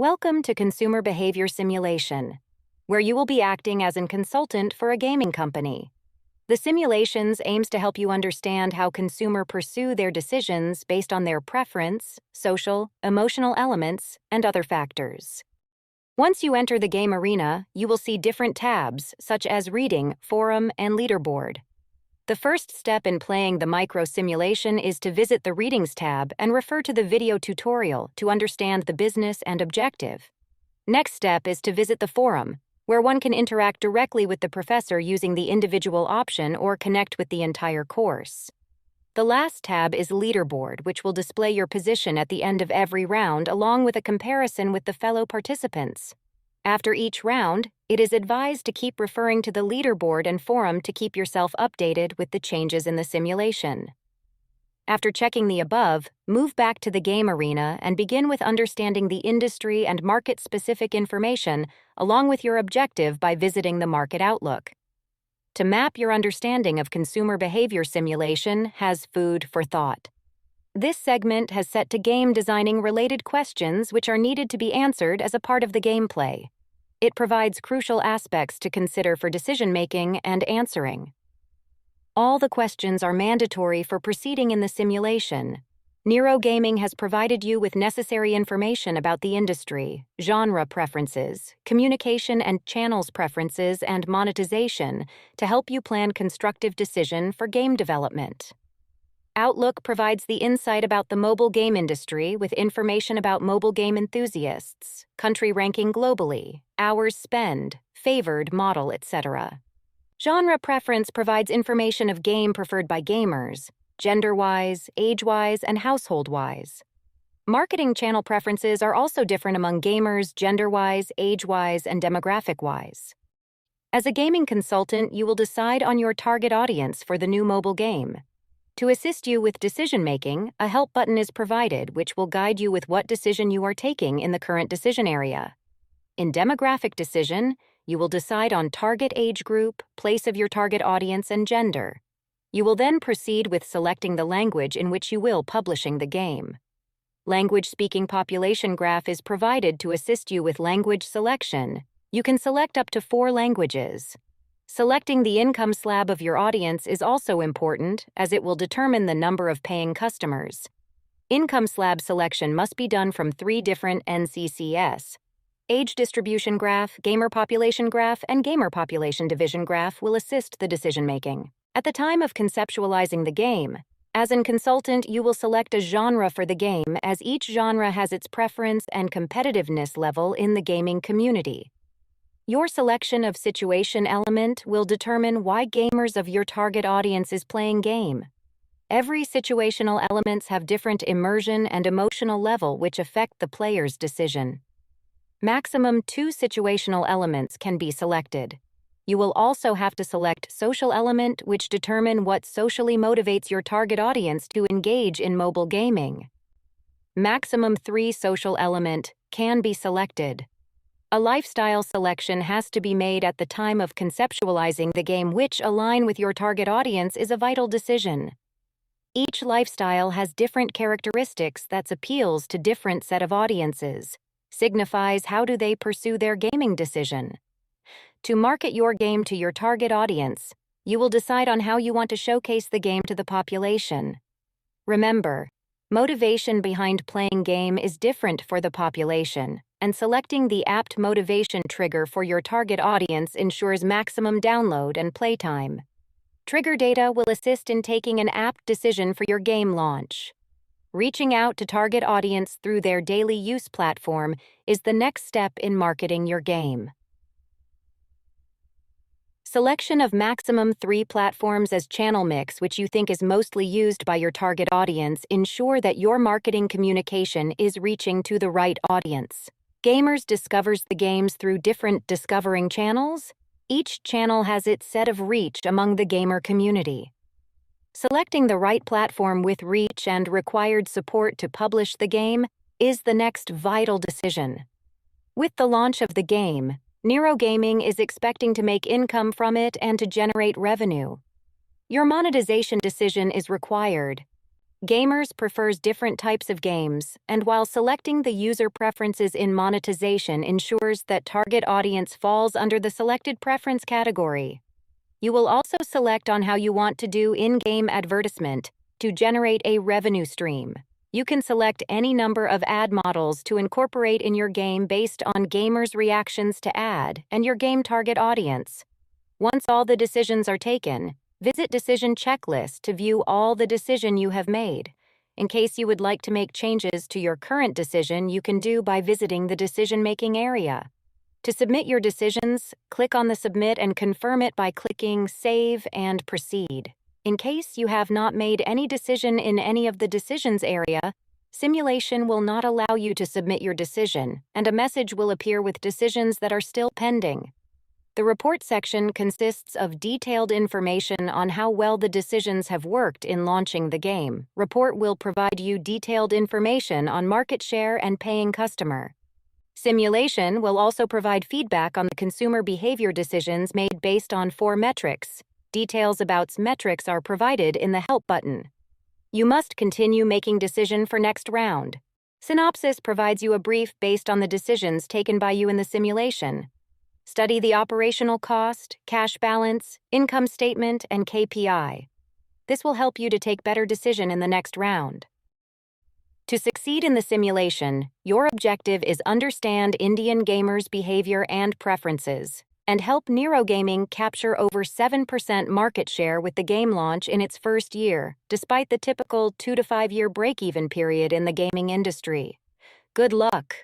Welcome to Consumer Behavior Simulation, where you will be acting as a consultant for a gaming company. The simulations aims to help you understand how consumers pursue their decisions based on their preference, social, emotional elements, and other factors. Once you enter the game arena, you will see different tabs, such as Reading, Forum, and Leaderboard. The first step in playing the micro simulation is to visit the Readings tab and refer to the video tutorial to understand the business and objective. Next step is to visit the forum, where one can interact directly with the professor using the individual option or connect with the entire course. The last tab is Leaderboard, which will display your position at the end of every round along with a comparison with the fellow participants. After each round, it is advised to keep referring to the leaderboard and forum to keep yourself updated with the changes in the simulation. After checking the above, move back to the game arena and begin with understanding the industry and market-specific information along with your objective by visiting the Market Outlook. To map your understanding of consumer behavior simulation has food for thought. This segment has set to game designing related questions which are needed to be answered as a part of the gameplay. It provides crucial aspects to consider for decision-making and answering. All the questions are mandatory for proceeding in the simulation. Nero Gaming has provided you with necessary information about the industry, genre preferences, communication and channels preferences, and monetization to help you plan constructive decision for game development. Outlook provides the insight about the mobile game industry with information about mobile game enthusiasts, country ranking globally, hours spent, favored model, etc. Genre preference provides information of game preferred by gamers, gender-wise, age-wise, and household-wise. Marketing channel preferences are also different among gamers, gender-wise, age-wise, and demographic-wise. As a gaming consultant, you will decide on your target audience for the new mobile game. To assist you with decision-making, a help button is provided which will guide you with what decision you are taking in the current decision area. In demographic decision, you will decide on target age group, place of your target audience, and gender. You will then proceed with selecting the language in which you will publishing the game. Language-speaking population graph is provided to assist you with language selection. You can select up to 4 languages. Selecting the income slab of your audience is also important as it will determine the number of paying customers. Income slab selection must be done from 3 different NCCS. Age distribution graph, gamer population graph, and gamer population division graph will assist the decision-making. At the time of conceptualizing the game, as a consultant, you will select a genre for the game as each genre has its preference and competitiveness level in the gaming community. Your selection of situation element will determine why gamers of your target audience is playing game. Every situational elements have different immersion and emotional level which affect the player's decision. Maximum 2 situational elements can be selected. You will also have to select social element which determine what socially motivates your target audience to engage in mobile gaming. Maximum 3 social element can be selected. A lifestyle selection has to be made at the time of conceptualizing the game which align with your target audience is a vital decision. Each lifestyle has different characteristics that appeals to different set of audiences, signifies how do they pursue their gaming decision. To market your game to your target audience, you will decide on how you want to showcase the game to the population. Remember, motivation behind playing game is different for the population, and selecting the apt motivation trigger for your target audience ensures maximum download and playtime. Trigger data will assist in taking an apt decision for your game launch. Reaching out to target audience through their daily use platform is the next step in marketing your game. Selection of maximum 3 platforms as channel mix which you think is mostly used by your target audience ensure that your marketing communication is reaching to the right audience. Gamers discovers the games through different discovering channels. Each channel has its set of reach among the gamer community. Selecting the right platform with reach and required support to publish the game is the next vital decision. With the launch of the game, Nero Gaming is expecting to make income from it and to generate revenue. Your monetization decision is required. Gamers prefers different types of games, and while selecting the user preferences in monetization ensures that target audience falls under the selected preference category. You will also select on how you want to do in-game advertisement to generate a revenue stream. You can select any number of ad models to incorporate in your game based on gamers' reactions to ad and your game target audience. Once all the decisions are taken, visit Decision Checklist to view all the decision you have made. In case you would like to make changes to your current decision, you can do by visiting the decision-making area. To submit your decisions, click on the Submit and confirm it by clicking Save and Proceed. In case you have not made any decision in any of the decisions area, simulation will not allow you to submit your decision, and a message will appear with decisions that are still pending. The report section consists of detailed information on how well the decisions have worked in launching the game. Report will provide you detailed information on market share and paying customer. Simulation will also provide feedback on the consumer behavior decisions made based on 4 metrics. Details about metrics are provided in the Help button. You must continue making decision for next round. Synopsis provides you a brief based on the decisions taken by you in the simulation. Study the operational cost, cash balance, income statement, and KPI. This will help you to take better decision in the next round. To succeed in the simulation, your objective is understand Indian gamers' behavior and preferences, and help Neurogaming capture over 7% market share with the game launch in its first year, despite the typical 2 to 5 year break-even period in the gaming industry. Good luck!